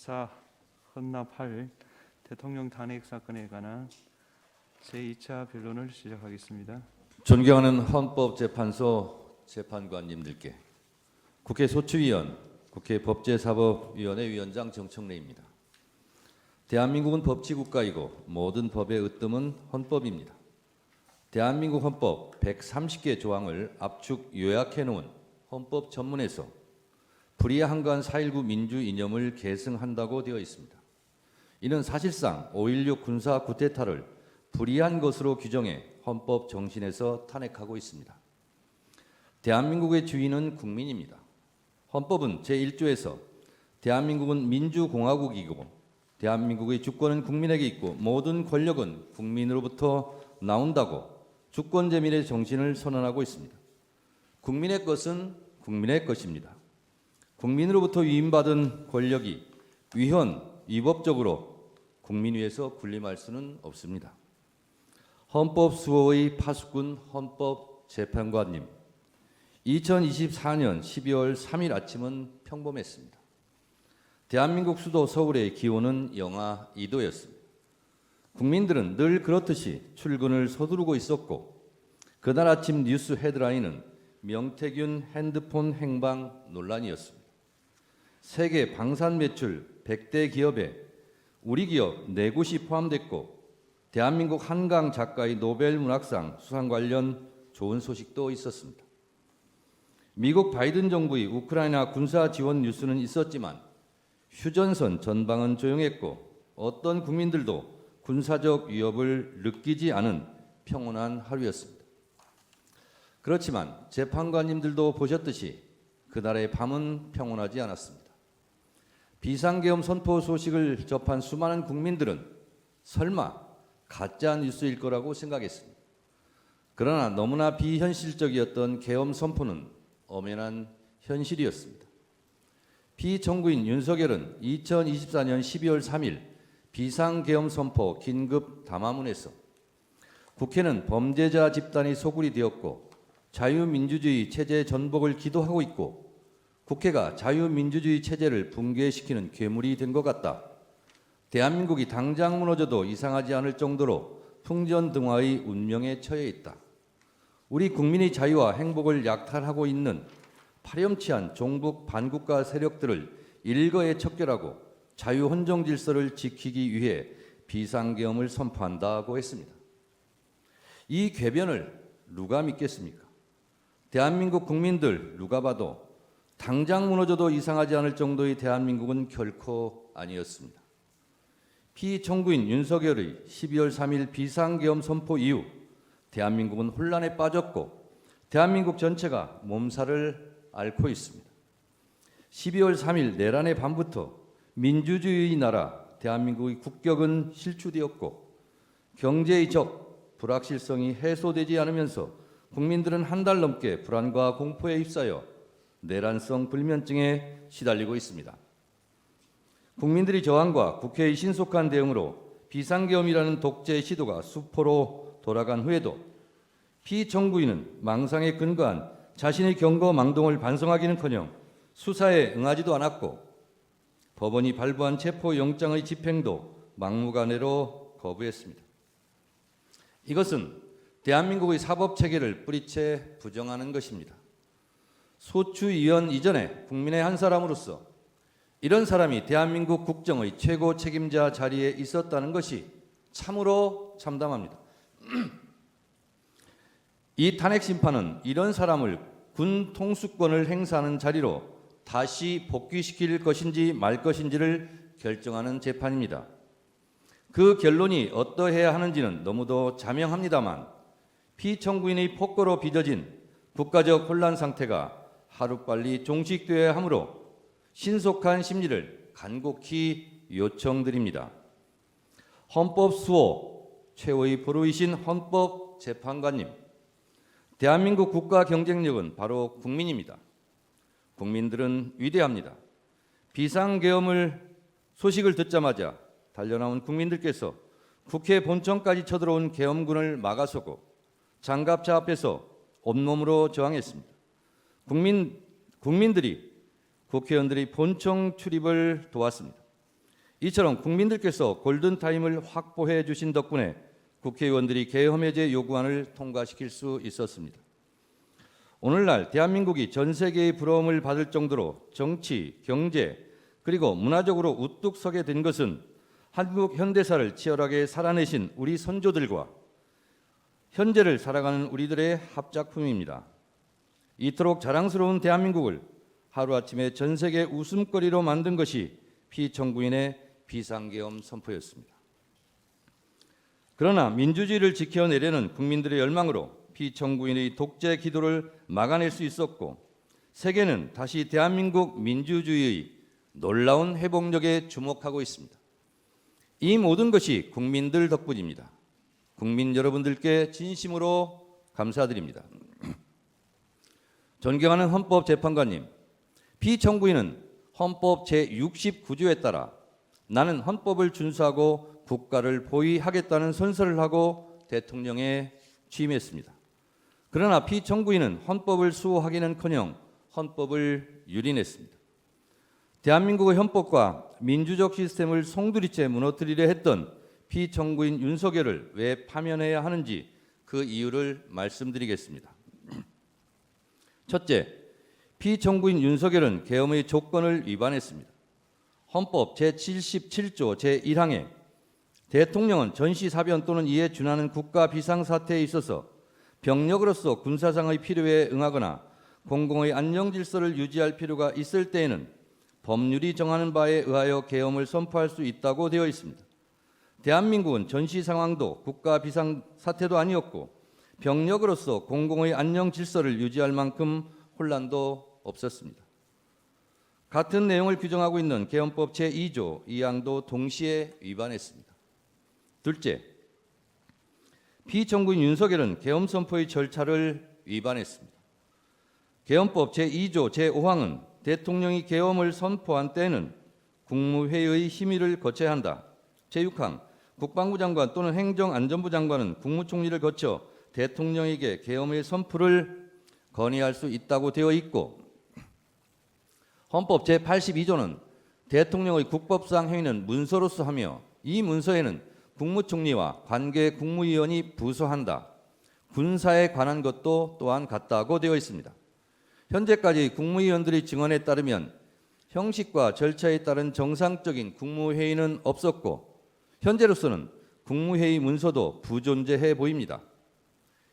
14 헌납할 대통령 탄핵 사건에 관한 제2차 변론을 시작하겠습니다. 존경하는 헌법재판소 재판관님들께, 국회 소추위원, 국회 법제사법위원회 위원장 정청래입니다. 대한민국은 법치국가이고 모든 법의 으뜸은 헌법입니다. 대한민국 헌법 130개 조항을 압축 요약해 놓은 헌법 전문에서 불의한간 4.19 민주 이념을 계승한다고 되어 있습니다. 이는 사실상 5.16 군사 쿠데타를 불의한 것으로 규정해 헌법 정신에서 탄핵하고 있습니다. 대한민국의 주인은 국민입니다. 헌법은 제1조에서 대한민국은 민주공화국이고 대한민국의 주권은 국민에게 있고 모든 권력은 국민으로부터 나온다고 주권제민의 정신을 선언하고 있습니다. 국민의 것은 국민의 것입니다. 국민으로부터 위임받은 권력이 위헌, 위법적으로 국민 위에서 군림할 수는 없습니다. 헌법수호의 파수꾼 헌법재판관님, 2024년 12월 3일 아침은 평범했습니다. 대한민국 수도 서울의 기온은 영하 2도였습니다. 국민들은 늘 그렇듯이 출근을 서두르고 있었고 그날 아침 뉴스 헤드라인은 명태균 핸드폰 행방 논란이었습니다. 세계 방산 매출 100대 기업에 우리 기업 4곳이 포함됐고 대한민국 한강 작가의 노벨 문학상 수상 관련 좋은 소식도 있었습니다. 미국 바이든 정부의 우크라이나 군사 지원 뉴스는 있었지만 휴전선 전방은 조용했고 어떤 국민들도 군사적 위협을 느끼지 않은 평온한 하루였습니다. 그렇지만 재판관님들도 보셨듯이 그날의 밤은 평온하지 않았습니다. 비상계엄 선포 소식을 접한 수많은 국민들은 설마 가짜 뉴스일 거라고 생각했습니다. 그러나 너무나 비현실적이었던 계엄 선포는 엄연한 현실이었습니다. 피청구인 윤석열은 2024년 12월 3일 비상계엄 선포 긴급 담화문에서 국회는 범죄자 집단이 소굴이 되었고 자유민주주의 체제 전복을 기도하고 있고 국회가 자유민주주의 체제를 붕괴시키는 괴물이 된 것 같다. 대한민국이 당장 무너져도 이상하지 않을 정도로 풍전등화의 운명에 처해 있다. 우리 국민의 자유와 행복을 약탈하고 있는 파렴치한 종북 반국가 세력들을 일거에 척결하고 자유헌정 질서를 지키기 위해 비상계엄을 선포한다고 했습니다. 이 궤변을 누가 믿겠습니까? 대한민국 국민들 누가 봐도 당장 무너져도 이상하지 않을 정도의 대한민국은 결코 아니었습니다. 피청구인 윤석열의 12월 3일 비상계엄 선포 이후 대한민국은 혼란에 빠졌고 대한민국 전체가 몸살을 앓고 있습니다. 12월 3일 내란의 밤부터 민주주의의 나라 대한민국의 국격은 실추되었고 경제의 적, 불확실성이 해소되지 않으면서 국민들은 한 달 넘게 불안과 공포에 휩싸여 내란성 불면증에 시달리고 있습니다. 국민들의 저항과 국회의 신속한 대응으로 비상계엄이라는 독재 시도가 수포로 돌아간 후에도 피청구인은 망상에 근거한 자신의 경거망동을 반성하기는커녕 수사에 응하지도 않았고 법원이 발부한 체포영장의 집행도 막무가내로 거부했습니다. 이것은 대한민국의 사법체계를 뿌리채 부정하는 것입니다. 소추위원 이전에 국민의 한 사람으로서 이런 사람이 대한민국 국정의 최고 책임자 자리에 있었다는 것이 참으로 참담합니다. 이 탄핵 심판은 이런 사람을 군 통수권을 행사하는 자리로 다시 복귀시킬 것인지 말 것인지를 결정하는 재판입니다. 그 결론이 어떠해야 하는지는 너무도 자명합니다만 피청구인의 폭거로 빚어진 국가적 혼란 상태가 하루빨리 종식되어야 하므로 신속한 심리를 간곡히 요청드립니다. 헌법 수호 최고의 보루이신 헌법재판관님, 대한민국 국가 경쟁력은 바로 국민입니다. 국민들은 위대합니다. 비상계엄을 소식을 듣자마자 달려나온 국민들께서 국회 본청까지 쳐들어온 계엄군을 막아서고 장갑차 앞에서 온몸으로 저항했습니다. 국민들이 국회의원들의 본청 출입을 도왔습니다. 이처럼 국민들께서 골든타임을 확보해 주신 덕분에 국회의원들이 계엄 해제 요구안을 통과시킬 수 있었습니다. 오늘날 대한민국이 전 세계의 부러움을 받을 정도로 정치, 경제, 그리고 문화적으로 우뚝 서게 된 것은 한국 현대사를 치열하게 살아내신 우리 선조들과 현재를 살아가는 우리들의 합작품입니다. 이토록 자랑스러운 대한민국을 하루아침에 전 세계 웃음거리로 만든 것이 피청구인의 비상계엄 선포였습니다. 그러나 민주주의를 지켜내려는 국민들의 열망으로 피청구인의 독재 기도를 막아낼 수 있었고, 세계는 다시 대한민국 민주주의의 놀라운 회복력에 주목하고 있습니다. 이 모든 것이 국민들 덕분입니다. 국민 여러분들께 진심으로 감사드립니다. 존경하는 헌법재판관님, 피청구인은 헌법 제69조에 따라 나는 헌법을 준수하고 국가를 보위하겠다는 선서를 하고 대통령에 취임했습니다. 그러나 피청구인은 헌법을 수호하기는커녕 헌법을 유린했습니다. 대한민국의 헌법과 민주적 시스템을 송두리째 무너뜨리려 했던 피청구인 윤석열을 왜 파면해야 하는지 그 이유를 말씀드리겠습니다. 첫째, 피청구인 윤석열은 계엄의 조건을 위반했습니다. 헌법 제77조 제1항에 대통령은 전시사변 또는 이에 준하는 국가 비상사태에 있어서 병력으로서 군사상의 필요에 응하거나 공공의 안정질서를 유지할 필요가 있을 때에는 법률이 정하는 바에 의하여 계엄을 선포할 수 있다고 되어 있습니다. 대한민국은 전시 상황도 국가 비상사태도 아니었고 병력으로서 공공의 안정질서를 유지할 만큼 혼란도 없었습니다. 같은 내용을 규정하고 있는 계엄법 제2조 2항도 동시에 위반했습니다. 둘째, 피청구인 윤석열은 계엄 선포의 절차를 위반했습니다. 계엄법 제2조 제5항은 대통령이 계엄을 선포한 때는 국무회의의 심의를 거쳐야 한다. 제6항, 국방부 장관 또는 행정안전부 장관은 국무총리를 거쳐 대통령에게 계엄의 선포를 건의할 수 있다고 되어 있고, 헌법 제82조는 대통령의 국법상 행위는 문서로서 하며 이 문서에는 국무총리와 관계 국무위원이 부서한다. 군사에 관한 것도 또한 같다고 되어 있습니다. 현재까지 국무위원들의 증언에 따르면 형식과 절차에 따른 정상적인 국무회의는 없었고 현재로서는 국무회의 문서도 부존재해 보입니다.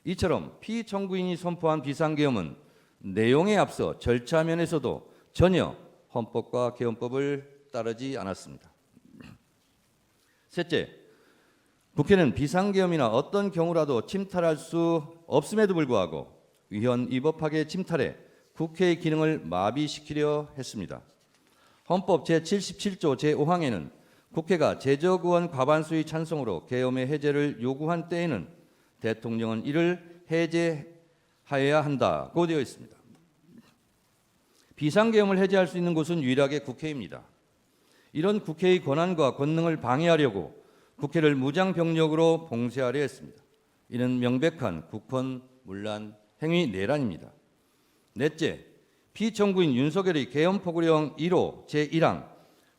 이처럼 피청구인이 선포한 비상계엄은 내용에 앞서 절차 면에서도 전혀 헌법과 계엄법을 따르지 않았습니다. 셋째, 국회는 비상계엄이나 어떤 경우라도 침탈할 수 없음에도 불구하고 위헌 위법하게 침탈해 국회의 기능을 마비시키려 했습니다. 헌법 제77조 제5항에는 국회가 제적의원 과반수의 찬성으로 계엄의 해제를 요구한 때에는 대통령은 이를 해제하여야 한다고 되어 있습니다. 비상계엄을 해제할 수 있는 곳은 유일하게 국회입니다. 이런 국회의 권한과 권능을 방해하려고 국회를 무장병력으로 봉쇄하려 했습니다. 이는 명백한 국헌문란 행위 내란입니다. 넷째, 피청구인 윤석열의 계엄포고령 1호 제1항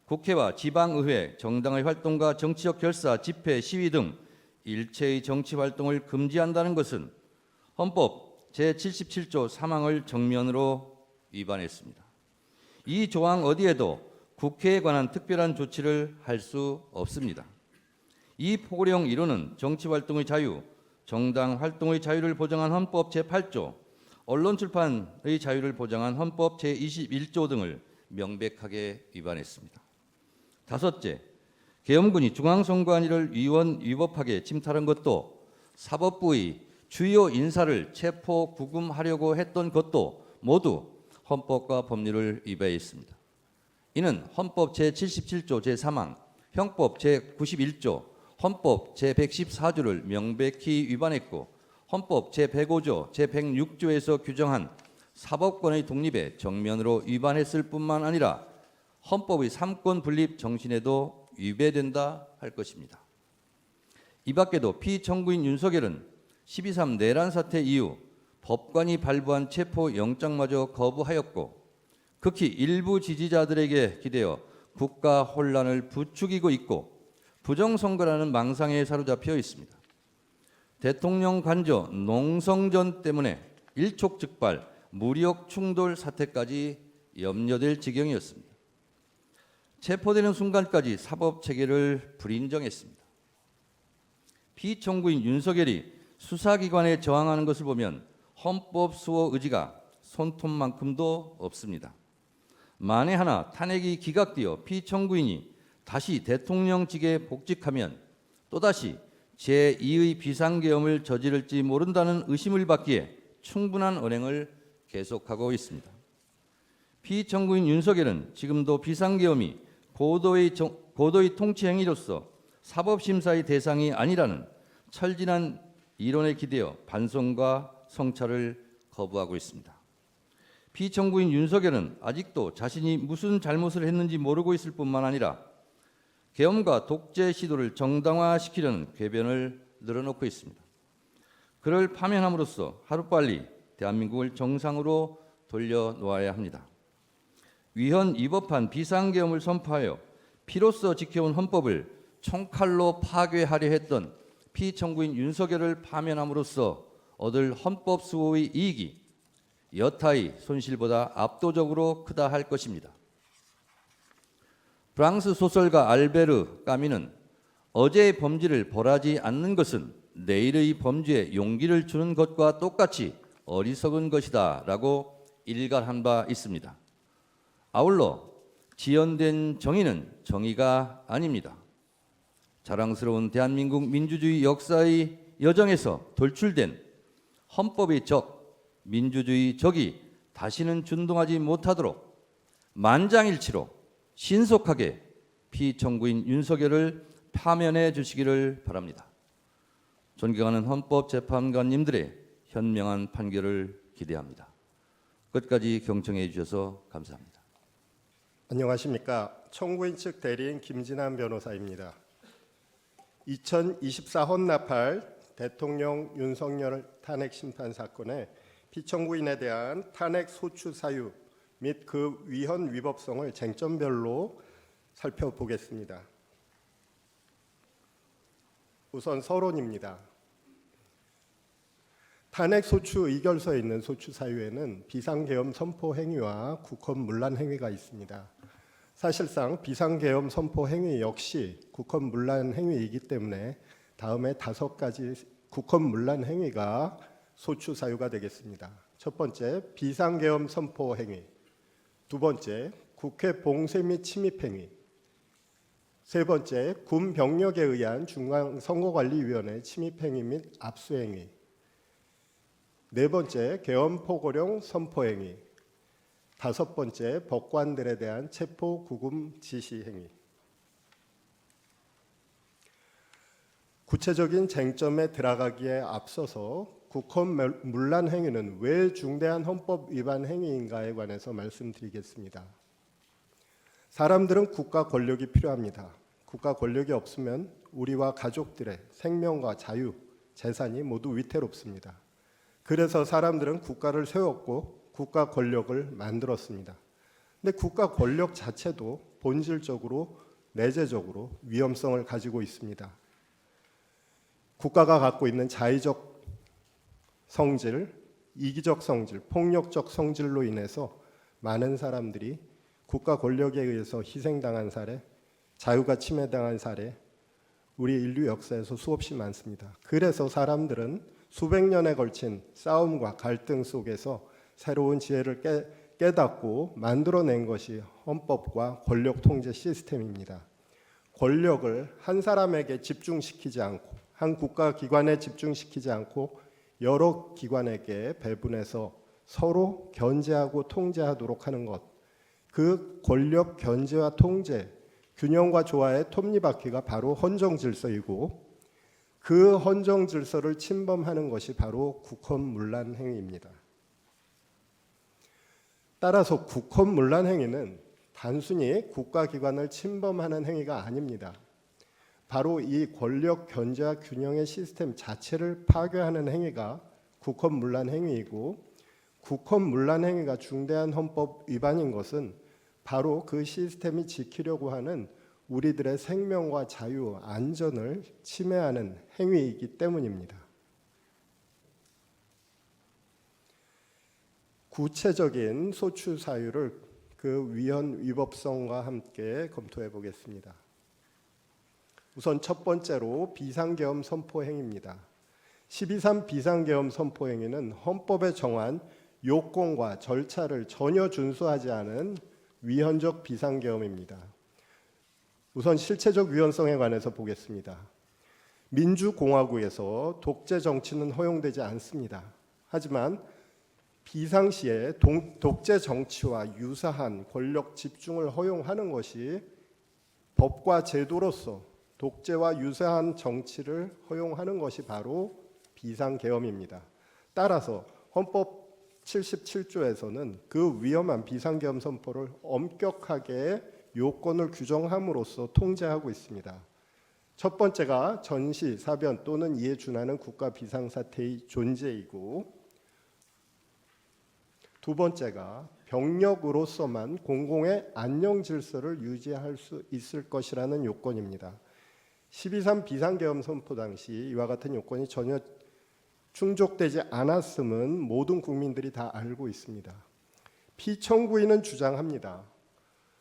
국회와 지방의회, 정당의 활동과 정치적 결사, 집회, 시위 등 일체의 정치활동을 금지한다는 것은 헌법 제77조 3항을 정면으로 위반했습니다. 이 조항 어디에도 국회에 관한 특별한 조치를 할 수 없습니다. 이 포고령 1호는 정치활동의 자유, 정당 활동의 자유를 보장한 헌법 제8조, 언론 출판의 자유를 보장한 헌법 제21조 등을 명백하게 위반했습니다. 다섯째, 계엄군이 중앙선관위를 위헌 위법하게 침탈한 것도 사법부의 주요 인사를 체포 구금하려고 했던 것도 모두 헌법과 법률을 위반했습니다. 이는 헌법 제77조 제3항, 형법 제91조, 헌법 제114조를 명백히 위반했고 헌법 제105조, 제106조에서 규정한 사법권의 독립에 정면으로 위반했을 뿐만 아니라 헌법의 삼권 분립 정신에도 위배된다 할 것입니다. 이 밖에도 피청구인 윤석열은 12.3 내란 사태 이후 법관이 발부한 체포영장마저 거부하였고 극히 일부 지지자들에게 기대어 국가 혼란을 부추기고 있고 부정선거라는 망상에 사로잡혀 있습니다. 대통령 관저 농성전 때문에 일촉즉발 무력 충돌 사태까지 염려될 지경이었습니다. 체포되는 순간까지 사법체계를 불인정했습니다. 피청구인 윤석열이 수사기관에 저항하는 것을 보면 헌법 수호 의지가 손톱만큼도 없습니다. 만에 하나 탄핵이 기각되어 피청구인이 다시 대통령직에 복직하면 또다시 제2의 비상계엄을 저지를지 모른다는 의심을 받기에 충분한 언행을 계속하고 있습니다. 피청구인 윤석열은 지금도 비상계엄이 고도의 통치 행위로서 사법심사의 대상이 아니라는 철진한 이론에 기대어 반성과 성찰을 거부하고 있습니다. 피청구인 윤석열은 아직도 자신이 무슨 잘못을 했는지 모르고 있을 뿐만 아니라 계엄과 독재 시도를 정당화시키려는 궤변을 늘어놓고 있습니다. 그를 파면함으로써 하루빨리 대한민국을 정상으로 돌려놓아야 합니다. 위헌 위법한 비상계엄을 선포하여 피로써 지켜온 헌법을 총칼로 파괴하려 했던 피청구인 윤석열을 파면함으로써 얻을 헌법 수호의 이익이 여타의 손실보다 압도적으로 크다 할 것입니다. 프랑스 소설가 알베르 까미는 어제의 범죄를 벌하지 않는 것은 내일의 범죄에 용기를 주는 것과 똑같이 어리석은 것이다 라고 일갈한 바 있습니다. 아울러 지연된 정의는 정의가 아닙니다. 자랑스러운 대한민국 민주주의 역사의 여정에서 돌출된 헌법의 적, 민주주의 적이 다시는 준동하지 못하도록 만장일치로 신속하게 피청구인 윤석열을 파면해 주시기를 바랍니다. 존경하는 헌법재판관님들의 현명한 판결을 기대합니다. 끝까지 경청해 주셔서 감사합니다. 안녕하십니까. 청구인 측 대리인 김진환 변호사입니다. 2024 헌납할 대통령 윤석열 탄핵 심판 사건의 피청구인에 대한 탄핵 소추 사유 및 그 위헌 위법성을 쟁점별로 살펴보겠습니다. 우선 서론입니다. 탄핵 소추 의결서에 있는 소추 사유에는 비상계엄 선포 행위와 국헌 문란 행위가 있습니다. 사실상 비상계엄 선포 행위 역시 국헌 문란 행위이기 때문에 다음에 5가지 국헌 문란 행위가 소추 사유가 되겠습니다. 첫 번째, 비상계엄 선포 행위. 두 번째, 국회 봉쇄 및 침입 행위. 세 번째, 군 병력에 의한 중앙선거관리위원회 침입 행위 및 압수 행위. 네 번째, 계엄 포고령 선포 행위. 다섯 번째, 법관들에 대한 체포 구금 지시 행위. 구체적인 쟁점에 들어가기에 앞서서 국헌 문란 행위는 왜 중대한 헌법 위반 행위인가에 관해서 말씀드리겠습니다. 사람들은 국가 권력이 필요합니다. 국가 권력이 없으면 우리와 가족들의 생명과 자유, 재산이 모두 위태롭습니다. 그래서 사람들은 국가를 세웠고 국가 권력을 만들었습니다. 근데 국가 권력 자체도 본질적으로 내재적으로 위험성을 가지고 있습니다. 국가가 갖고 있는 자의적 성질, 이기적 성질, 폭력적 성질로 인해서 많은 사람들이 국가 권력에 의해서 희생당한 사례, 자유가 침해당한 사례, 우리 인류 역사에서 수없이 많습니다. 그래서 사람들은 수백 년에 걸친 싸움과 갈등 속에서 새로운 지혜를 깨닫고 만들어낸 것이 헌법과 권력 통제 시스템입니다. 권력을 한 사람에게 집중시키지 않고 한 국가 기관에 집중시키지 않고 여러 기관에게 배분해서 서로 견제하고 통제하도록 하는 것. 그 권력 견제와 통제, 균형과 조화의 톱니바퀴가 바로 헌정 질서이고 그 헌정 질서를 침범하는 것이 바로 국헌 문란 행위입니다. 따라서 국헌 문란 행위는 단순히 국가기관을 침범하는 행위가 아닙니다. 바로 이 권력 견제와 균형의 시스템 자체를 파괴하는 행위가 국헌 문란 행위이고 국헌 문란 행위가 중대한 헌법 위반인 것은 바로 그 시스템이 지키려고 하는 우리들의 생명과 자유, 안전을 침해하는 행위이기 때문입니다. 구체적인 소추 사유를 그 위헌 위법성과 함께 검토해 보겠습니다. 우선 첫 번째로 비상계엄 선포 행위입니다. 12.3 비상계엄 선포 행위는 헌법에 정한 요건과 절차를 전혀 준수하지 않은 위헌적 비상계엄입니다. 우선 실체적 위헌성에 관해서 보겠습니다. 민주공화국에서 독재 정치는 허용되지 않습니다. 하지만 비상시에 독재 정치와 유사한 권력 집중을 허용하는 것이 법과 제도로서 독재와 유사한 정치를 허용하는 것이 바로 비상계엄입니다. 따라서 헌법 77조에서는 그 위험한 비상계엄 선포를 엄격하게 요건을 규정함으로써 통제하고 있습니다. 첫 번째가 전시, 사변 또는 이에 준하는 국가 비상사태의 존재이고, 두 번째가 병력으로서만 공공의 안녕 질서를 유지할 수 있을 것이라는 요건입니다. 12.3 비상계엄 선포 당시 이와 같은 요건이 전혀 충족되지 않았음은 모든 국민들이 다 알고 있습니다. 피청구인은 주장합니다.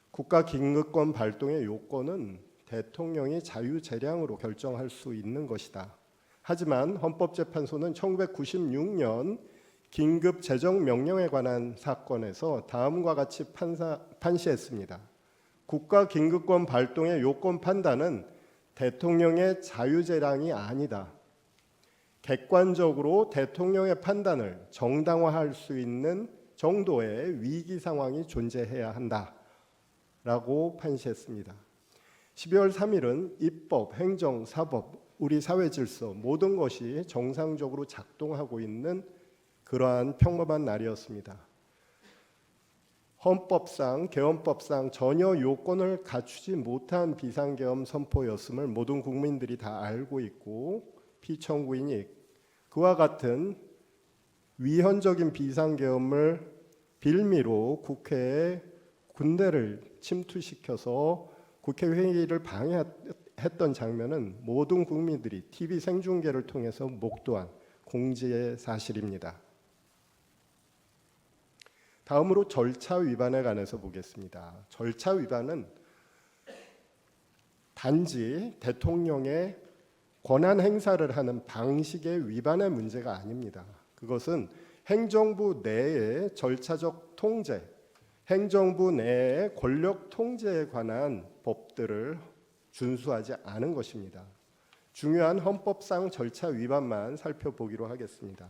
국가 긴급권 발동의 요건은 대통령이 자유재량으로 결정할 수 있는 것이다. 하지만 헌법재판소는 1996년 긴급 재정 명령에 관한 사건에서 다음과 같이 판시했습니다. 국가 긴급권 발동의 요건 판단은 대통령의 자유재량이 아니다. 객관적으로 대통령의 판단을 정당화할 수 있는 정도의 위기 상황이 존재해야 한다라고 판시했습니다. 12월 3일은 입법, 행정, 사법, 우리 사회 질서 모든 것이 정상적으로 작동하고 있는 그러한 평범한 날이었습니다. 헌법상, 계엄법상 전혀 요건을 갖추지 못한 비상계엄 선포였음을 모든 국민들이 다 알고 있고, 피청구인이 그와 같은 위헌적인 비상계엄을 빌미로 국회에 군대를 침투시켜서 국회 회의를 방해했던 장면은 모든 국민들이 TV 생중계를 통해서 목도한 공지의 사실입니다. 다음으로 절차 위반에 관해서 보겠습니다. 절차 위반은 단지 대통령의 권한 행사를 하는 방식의 위반의 문제가 아닙니다. 그것은 행정부 내의 절차적 통제, 행정부 내의 권력 통제에 관한 법들을 준수하지 않은 것입니다. 중요한 헌법상 절차 위반만 살펴보기로 하겠습니다.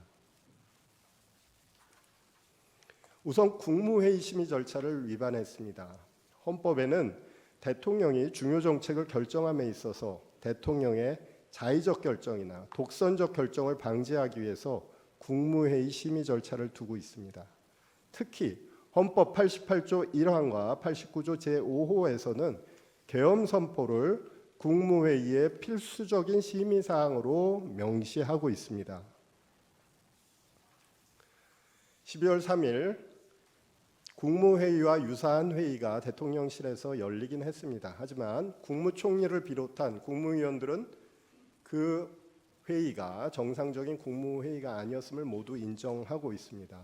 우선 국무회의 심의 절차를 위반했습니다. 헌법에는 대통령이 중요 정책을 결정함에 있어서 대통령의 자의적 결정이나 독선적 결정을 방지하기 위해서 국무회의 심의 절차를 두고 있습니다. 특히 헌법 88조 1항과 89조 제5호에서는 계엄 선포를 국무회의의 필수적인 심의 사항으로 명시하고 있습니다. 12월 3일 국무회의와 유사한 회의가 대통령실에서 열리긴 했습니다. 하지만 국무총리를 비롯한 국무위원들은 그 회의가 정상적인 국무회의가 아니었음을 모두 인정하고 있습니다.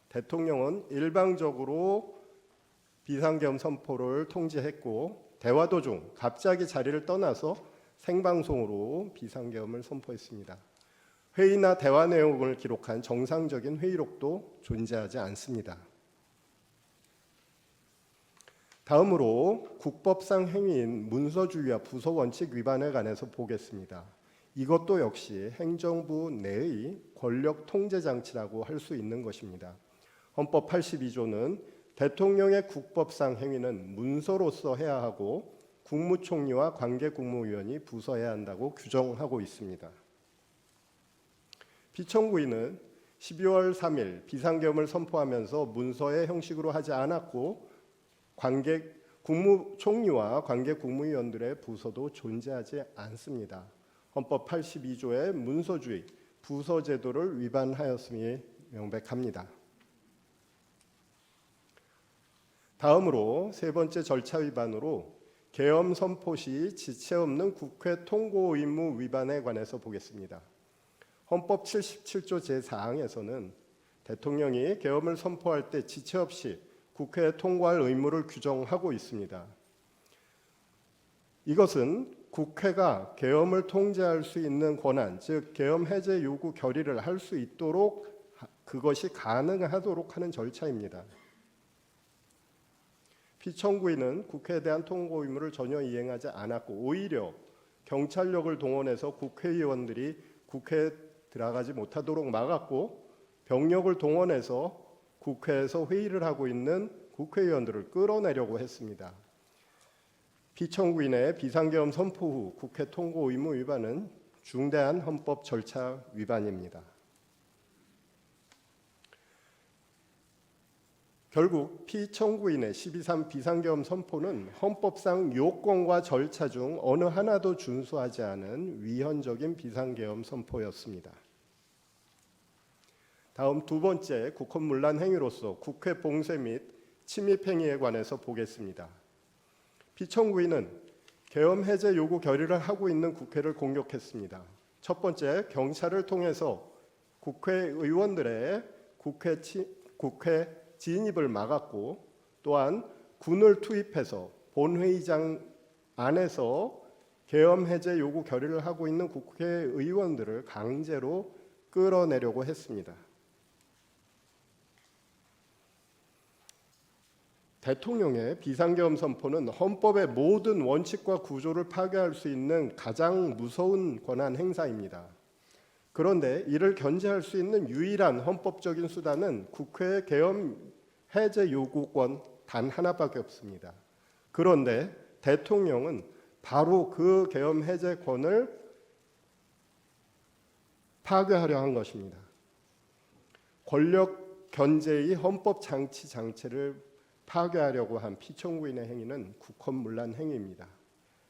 대통령은 일방적으로 비상계엄 선포를 통지했고, 대화 도중 갑자기 자리를 떠나서 생방송으로 비상계엄을 선포했습니다. 회의나 대화 내용을 기록한 정상적인 회의록도 존재하지 않습니다. 다음으로 국법상 행위인 문서주의와 부서원칙 위반에 관해서 보겠습니다. 이것도 역시 행정부 내의 권력 통제 장치라고 할 수 있는 것입니다. 헌법 82조는 대통령의 국법상 행위는 문서로서 해야 하고 국무총리와 관계 국무위원이 부서해야 한다고 규정하고 있습니다. 피청구인은 12월 3일 비상계엄을 선포하면서 문서의 형식으로 하지 않았고, 국무총리와 관계 국무위원들의 부서도 존재하지 않습니다. 헌법 82조의 문서주의, 부서제도를 위반하였음이 명백합니다. 다음으로 세 번째 절차 위반으로 계엄 선포 시 지체 없는 국회 통고 의무 위반에 관해서 보겠습니다. 헌법 77조 제4항에서는 대통령이 계엄을 선포할 때 지체 없이 국회에 통고할 의무를 규정하고 있습니다. 이것은 국회가 계엄을 통제할 수 있는 권한, 즉 계엄 해제 요구 결의를 할 수 있도록 그것이 가능하도록 하는 절차입니다. 피청구인은 국회에 대한 통고 의무를 전혀 이행하지 않았고 오히려 경찰력을 동원해서 국회의원들이 국회에 들어가지 못하도록 막았고 병력을 동원해서 국회에서 회의를 하고 있는 국회의원들을 끌어내려고 했습니다. 피청구인의 비상계엄 선포 후 국회 통고 의무 위반은 중대한 헌법 절차 위반입니다. 결국 피청구인의 12.3 비상계엄 선포는 헌법상 요건과 절차 중 어느 하나도 준수하지 않은 위헌적인 비상계엄 선포였습니다. 다음 두 번째 국헌문란 행위로서 국회 봉쇄 및 침입 행위에 관해서 보겠습니다. 피청구인은 계엄 해제 요구 결의를 하고 있는 국회를 공격했습니다. 첫 번째, 경찰을 통해서 국회의원들의 국회 진입을 막았고 또한 군을 투입해서 본회의장 안에서 계엄 해제 요구 결의를 하고 있는 국회의원들을 강제로 끌어내려고 했습니다. 대통령의 비상계엄 선포는 헌법의 모든 원칙과 구조를 파괴할 수 있는 가장 무서운 권한 행사입니다. 그런데 이를 견제할 수 있는 유일한 헌법적인 수단은 국회의 계엄 해제 요구권 단 하나밖에 없습니다. 그런데 대통령은 바로 그 계엄 해제권을 파괴하려 한 것입니다. 권력 견제의 헌법 장치를 파괴하려고 한 피청구인의 행위는 국헌문란 행위입니다.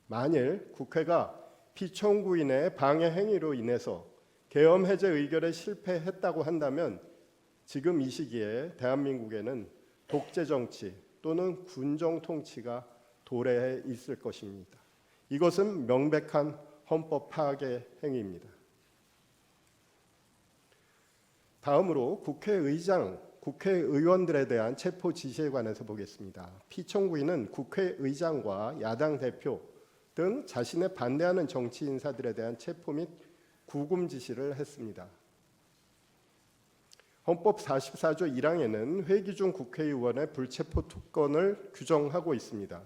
만일 국회가 피청구인의 방해 행위로 인해서 계엄 해제 의결에 실패했다고 한다면 지금 이 시기에 대한민국에는 독재 정치 또는 군정 통치가 도래해 있을 것입니다. 이것은 명백한 헌법 파괴 행위입니다. 다음으로 국회의원들에 대한 체포 지시에 관해서 보겠습니다. 피청구인은 국회의장과 야당 대표 등 자신에 반대하는 정치 인사들에 대한 체포 및 구금 지시를 했습니다. 헌법 44조 1항에는 회기 중 국회의원의 불체포 특권을 규정하고 있습니다.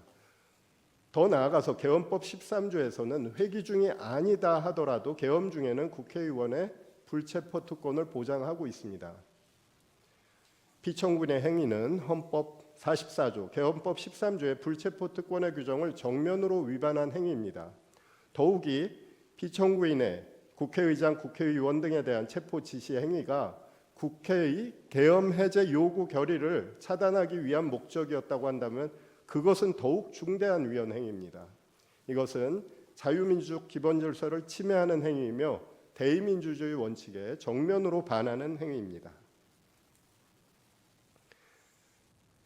더 나아가서 계엄법 13조에서는 회기 중이 아니다 하더라도 계엄 중에는 국회의원의 불체포 특권을 보장하고 있습니다. 피청구인의 행위는 헌법 44조, 계엄법 13조의 불체포 특권의 규정을 정면으로 위반한 행위입니다. 더욱이 피청구인의 국회의장, 국회의원 등에 대한 체포 지시 행위가 국회의 계엄 해제 요구 결의를 차단하기 위한 목적이었다고 한다면 그것은 더욱 중대한 위헌 행위입니다. 이것은 자유민주적 기본 질서를 침해하는 행위이며 대의민주주의 원칙에 정면으로 반하는 행위입니다.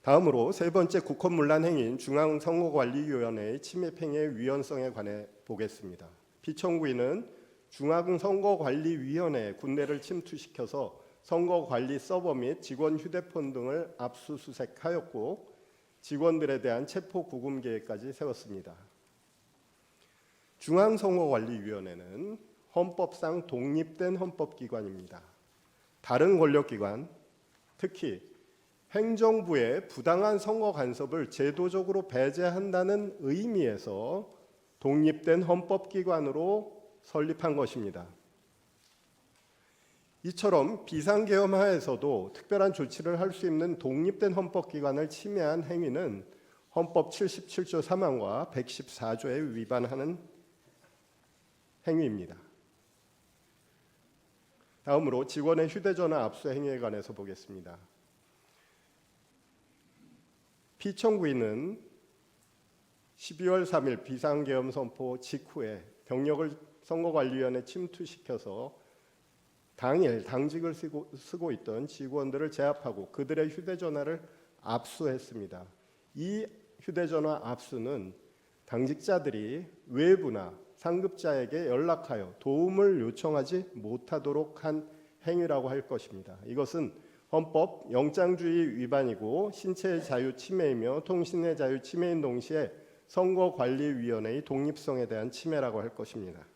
다음으로 세 번째 국헌문란 행위인 중앙선거관리위원회의 침입 행위의 위헌성에 관해 보겠습니다. 피청구인은 중앙선거관리위원회에 군대를 침투시켜서 선거관리 서버 및 직원 휴대폰 등을 압수수색하였고 직원들에 대한 체포 구금 계획까지 세웠습니다. 중앙선거관리위원회는 헌법상 독립된 헌법기관입니다. 다른 권력기관, 특히 행정부의 부당한 선거 간섭을 제도적으로 배제한다는 의미에서 독립된 헌법기관으로 설립한 것입니다. 이처럼 비상계엄 하에서도 특별한 조치를 할 수 있는 독립된 헌법기관을 침해한 행위는 헌법 77조 3항과 114조에 위반하는 행위입니다. 다음으로 직원의 휴대전화 압수 행위에 관해서 보겠습니다. 피청구인은 12월 3일 비상계엄 선포 직후에 병력을 선거관리위원회에 침투시켜서 당일 당직을 쓰고 있던 직원들을 제압하고 그들의 휴대전화를 압수했습니다. 이 휴대전화 압수는 당직자들이 외부나 상급자에게 연락하여 도움을 요청하지 못하도록 한 행위라고 할 것입니다. 이것은 헌법 영장주의 위반이고 신체의 자유 침해이며 통신의 자유 침해인 동시에 선거관리위원회의 독립성에 대한 침해라고 할 것입니다.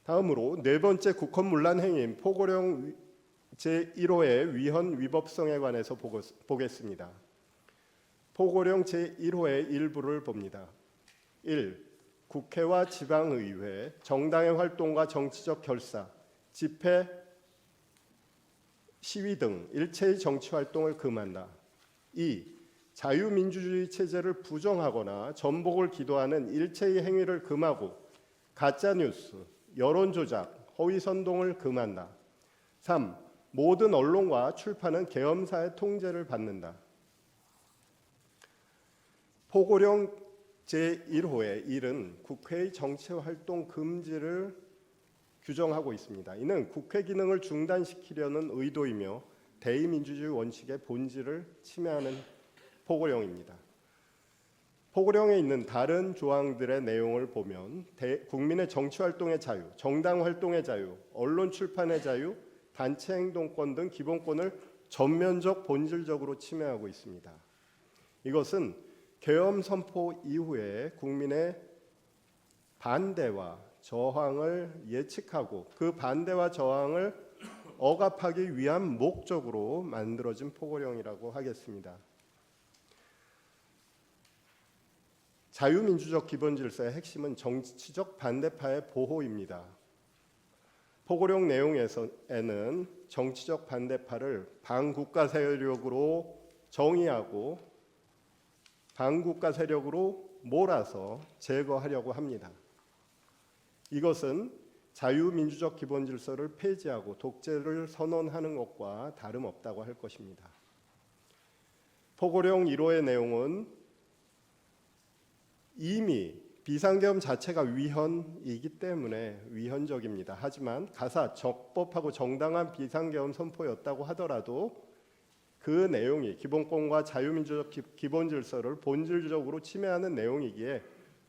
다음으로 네 번째 국헌문란 행위인 포고령 제1호의 위헌 위법성에 관해서 보겠습니다. 포고령 제1호의 일부를 봅니다. 1. 국회와 지방의회, 정당의 활동과 정치적 결사, 집회, 시위 등 일체의 정치활동을 금한다. 2. 자유민주주의 체제를 부정하거나 전복을 기도하는 일체의 행위를 금하고 가짜뉴스, 여론조작, 허위선동을 금한다. 3. 모든 언론과 출판은 계엄사의 통제를 받는다. 포고령 제1호의 1은 국회의 정치활동 금지를 규정하고 있습니다. 이는 국회 기능을 중단시키려는 의도이며 대의민주주의 원칙의 본질을 침해하는 포고령입니다. 포고령에 있는 다른 조항들의 내용을 보면 국민의 정치활동의 자유, 정당활동의 자유, 언론 출판의 자유, 단체 행동권 등 기본권을 전면적 본질적으로 침해하고 있습니다. 이것은 계엄 선포 이후에 국민의 반대와 저항을 예측하고 그 반대와 저항을 억압하기 위한 목적으로 만들어진 포고령이라고 하겠습니다. 자유민주적 기본질서의 핵심은 정치적 반대파의 보호입니다. 포고령 내용에는 정치적 반대파를 반국가 세력으로 정의하고 반국가 세력으로 몰아서 제거하려고 합니다. 이것은 자유민주적 기본질서를 폐지하고 독재를 선언하는 것과 다름없다고 할 것입니다. 포고령 1호의 내용은 이미 비상계엄 자체가 위헌이기 때문에 위헌적입니다. 하지만 가사 적법하고 정당한 비상계엄 선포였다고 하더라도 그 내용이 기본권과 자유민주적 기본질서를 본질적으로 침해하는 내용이기에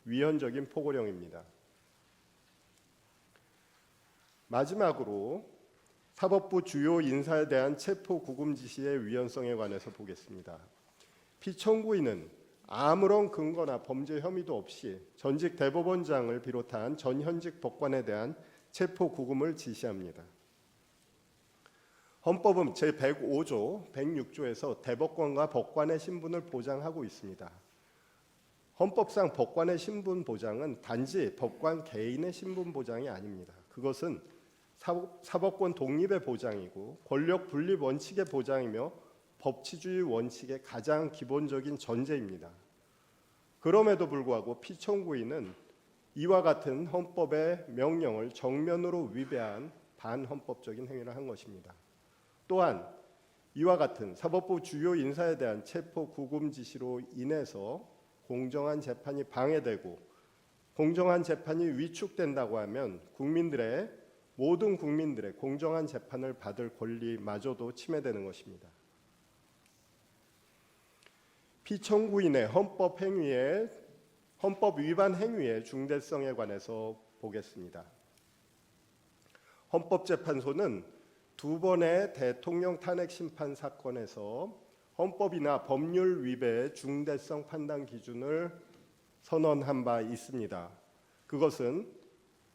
위헌적인 포고령입니다. 마지막으로 사법부 주요 인사에 대한 체포 구금 지시의 위헌성에 관해서 보겠습니다. 피청구인은 아무런 근거나 범죄 혐의도 없이 전직 대법원장을 비롯한 전 현직 법관에 대한 체포 구금을 지시합니다. 헌법은 제105조, 106조에서 대법관과 법관의 신분을 보장하고 있습니다. 헌법상 법관의 신분 보장은 단지 법관 개인의 신분 보장이 아닙니다. 그것은 사법권 독립의 보장이고 권력 분립 원칙의 보장이며 법치주의 원칙의 가장 기본적인 전제입니다. 그럼에도 불구하고 피청구인은 이와 같은 헌법의 명령을 정면으로 위배한 반헌법적인 행위를 한 것입니다. 또한 이와 같은 사법부 주요 인사에 대한 체포 구금 지시로 인해서 공정한 재판이 방해되고 공정한 재판이 위축된다고 하면 모든 국민들의 공정한 재판을 받을 권리마저도 침해되는 것입니다. 피청구인의 헌법 위반 행위의 중대성에 관해서 보겠습니다. 헌법재판소는 두 번의 대통령 탄핵 심판 사건에서 헌법이나 법률 위배의 중대성 판단 기준을 선언한 바 있습니다. 그것은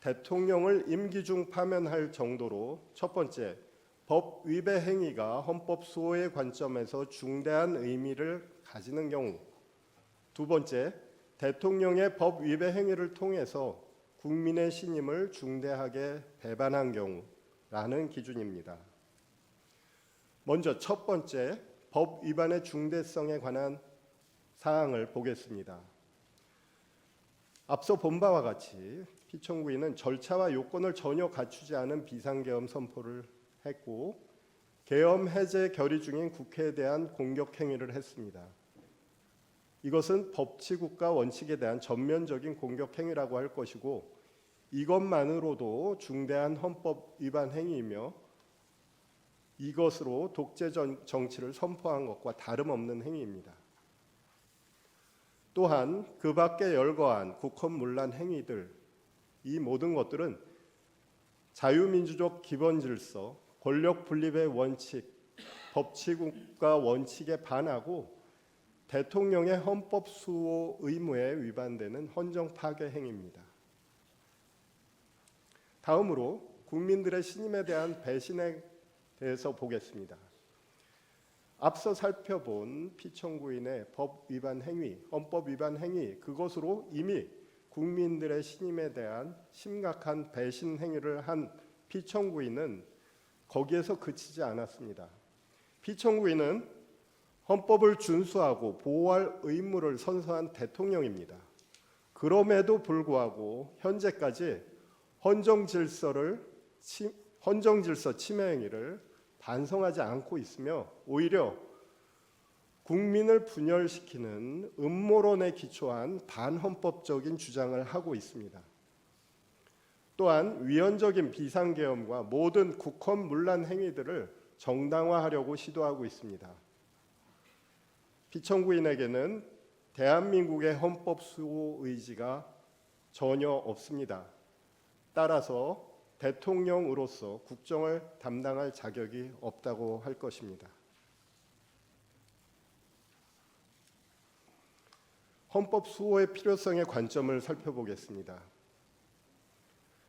대통령을 임기 중 파면할 정도로 첫 번째, 법 위배 행위가 헌법 수호의 관점에서 중대한 의미를 가지는 경우, 두 번째, 대통령의 법 위배 행위를 통해서 국민의 신임을 중대하게 배반한 경우라는 기준입니다. 먼저 첫 번째, 법 위반의 중대성에 관한 사항을 보겠습니다. 앞서 본 바와 같이 피청구인은 절차와 요건을 전혀 갖추지 않은 비상계엄 선포를 했고 계엄 해제 결의 중인 국회에 대한 공격 행위를 했습니다. 이것은 법치국가 원칙에 대한 전면적인 공격 행위라고 할 것이고 이것만으로도 중대한 헌법 위반 행위이며 이것으로 독재 정치를 선포한 것과 다름없는 행위입니다. 또한 그 밖에 열거한 국헌문란 행위들, 이 모든 것들은 자유민주적 기본 질서, 권력 분립의 원칙, 법치국가 원칙에 반하고 대통령의 헌법 수호 의무에 위반되는 헌정 파괴 행위입니다. 다음으로 국민들의 신임에 대한 배신에 대해서 보겠습니다. 앞서 살펴본 피청구인의 법 위반 행위, 헌법 위반 행위, 그것으로 이미 국민들의 신임에 대한 심각한 배신 행위를 한 피청구인은 거기에서 그치지 않았습니다. 피청구인은 헌법을 준수하고 보호할 의무를 선서한 대통령입니다. 그럼에도 불구하고 현재까지 헌정 질서 침해 행위를 반성하지 않고 있으며 오히려 국민을 분열시키는 음모론에 기초한 반헌법적인 주장을 하고 있습니다. 또한 위헌적인 비상계엄과 모든 국헌문란 행위들을 정당화하려고 시도하고 있습니다. 피청구인에게는 대한민국의 헌법 수호 의지가 전혀 없습니다. 따라서 대통령으로서 국정을 담당할 자격이 없다고 할 것입니다. 헌법 수호의 필요성의 관점을 살펴보겠습니다.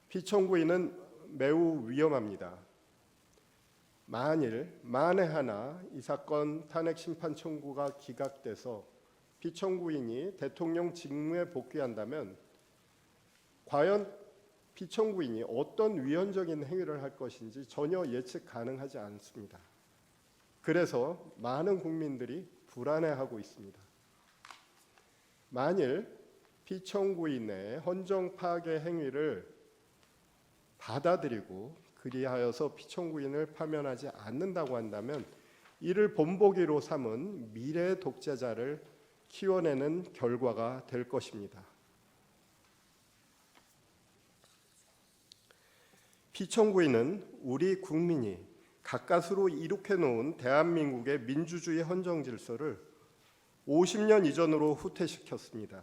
피청구인은 매우 위험합니다. 만에 하나 이 사건 탄핵 심판 청구가 기각돼서 피청구인이 대통령 직무에 복귀한다면 과연 피청구인이 어떤 위헌적인 행위를 할 것인지 전혀 예측 가능하지 않습니다. 그래서 많은 국민들이 불안해하고 있습니다. 만일 피청구인의 헌정 파괴 행위를 받아들이고 그리하여서 피청구인을 파면하지 않는다고 한다면 이를 본보기로 삼은 미래 독재자를 키워내는 결과가 될 것입니다. 피청구인은 우리 국민이 가까스로 이룩해 놓은 대한민국의 민주주의 헌정 질서를 50년 이전으로 후퇴시켰습니다.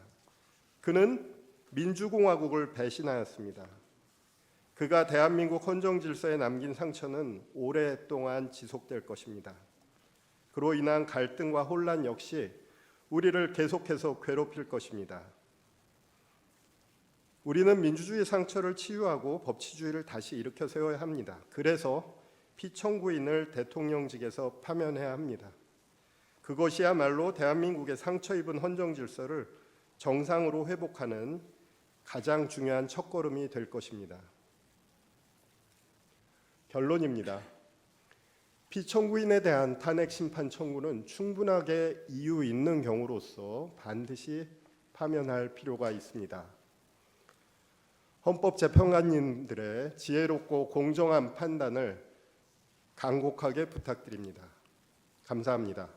그는 민주공화국을 배신하였습니다. 그가 대한민국 헌정 질서에 남긴 상처는 오랫동안 지속될 것입니다. 그로 인한 갈등과 혼란 역시 우리를 계속해서 괴롭힐 것입니다. 우리는 민주주의 상처를 치유하고 법치주의를 다시 일으켜 세워야 합니다. 그래서 피청구인을 대통령직에서 파면해야 합니다. 그것이야말로 대한민국의 상처 입은 헌정 질서를 정상으로 회복하는 가장 중요한 첫걸음이 될 것입니다. 결론입니다. 피청구인에 대한 탄핵 심판 청구는 충분하게 이유 있는 경우로서 반드시 파면할 필요가 있습니다. 헌법재판관님들의 지혜롭고 공정한 판단을 간곡하게 부탁드립니다. 감사합니다.